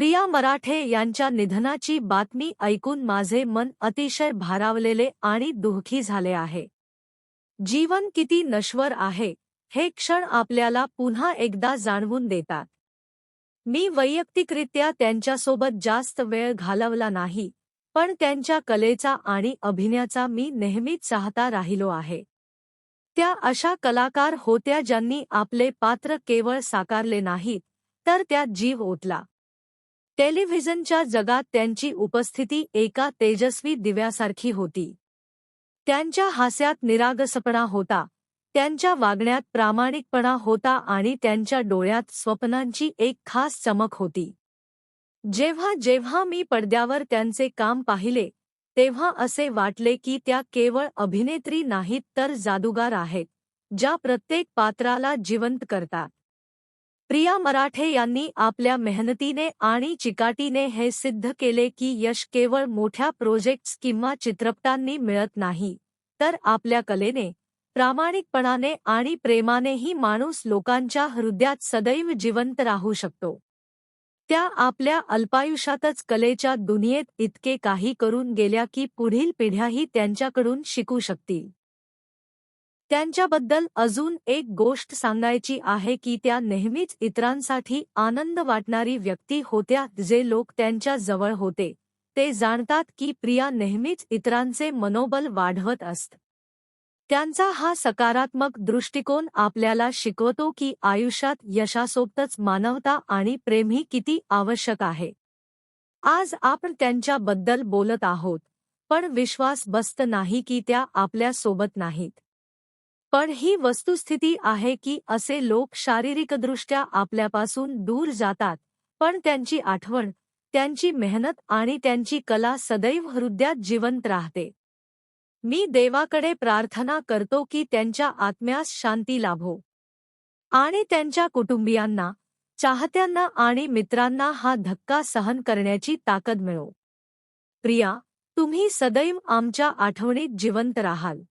प्रिया मराठे यांच्या निधनाची बातमी ऐकून माझे मन अतिशय भारावलेले आणि दुःखी झाले आहे. जीवन किती नश्वर आहे हे क्षण आपल्याला पुन्हा एकदा जाणवून देतात. मी वैयक्तिकरित्या त्यांच्यासोबत जास्त वेळ घालवला नाही, पण त्यांच्या कलेचा आणि अभिनयाचा मी नेहमीच चाहता राहिलो आहे. त्या अशा कलाकार होत्या ज्यांनी आपले पात्र केवळ साकारले नाहीत, तर त्यात जीव ओतला. टेलिव्हिजनच्या जगात त्यांची उपस्थिती एका तेजस्वी दिव्यासारखी होती. त्यांच्या हास्यात निरागसपणा होता, त्यांच्या वागण्यात प्रामाणिकपणा होता आणि त्यांच्या डोळ्यात स्वप्नांची एक खास चमक होती. जेव्हा जेव्हा मी पडद्यावर त्यांचे काम पाहिले, तेव्हा असे वाटले की त्या केवळ अभिनेत्री नाहीत तर जादूगार आहेत, ज्या प्रत्येक पात्राला जिवंत करतात. प्रिया मराठे यांनी आपल्या मेहनतीने आणि चिकाटीने हे सिद्ध केले की यश केवळ मोठ्या प्रोजेक्ट्स किंवा चित्रपटांनी मिळत नाही, तर आपल्या कलेने, प्रामाणिकपणाने आणि प्रेमानेही माणूस लोकांच्या हृदयात सदैव जिवंत राहू शकतो. त्या आपल्या अल्पायुष्यातच कलेच्या दुनियेत इतके काही करून गेल्या की पुढील पिढ्याही त्यांच्याकडून शिकू शकतील. त्यांच्याबद्दल अजून एक गोष्ट सांगायची आहे की त्या नेहमीच इतरांसाठी आनंद वाटणारी व्यक्ती होत्या. जे लोक त्यांच्या जवळ होते ते जाणतात की प्रिया नेहमीच इतरांचे मनोबल वाढवत असत. त्यांचा हा सकारात्मक दृष्टिकोन आपल्याला शिकवतो की आयुष्यात यशासोबतच मानवता आणि प्रेमही किती आवश्यक आहे. आज आपण त्यांच्याबद्दल बोलत आहोत, पण विश्वास बसत नाही की त्या आपल्या सोबत नाहीत. पण ही वस्तुस्थिती आहे की असे लोक शारीरिकदृष्ट्या आपल्यापासून दूर जातात, पण त्यांची आठवण, त्यांची मेहनत आणि त्यांची कला सदैव हृदयात जिवंत राहते. मी देवाकडे प्रार्थना करतो की त्यांच्या आत्म्यास शांती लाभो आणि त्यांच्या कुटुंबियांना, चाहत्यांना आणि मित्रांना हा धक्का सहन करण्याची ताकद मिळो. प्रिया, तुम्ही सदैव आमच्या आठवणीत जिवंत राहाल.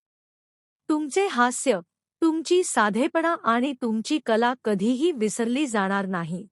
तुमचे हास्य, तुमची साधेपणा आणि तुमची कला कधीही विसरली जाणार नाही.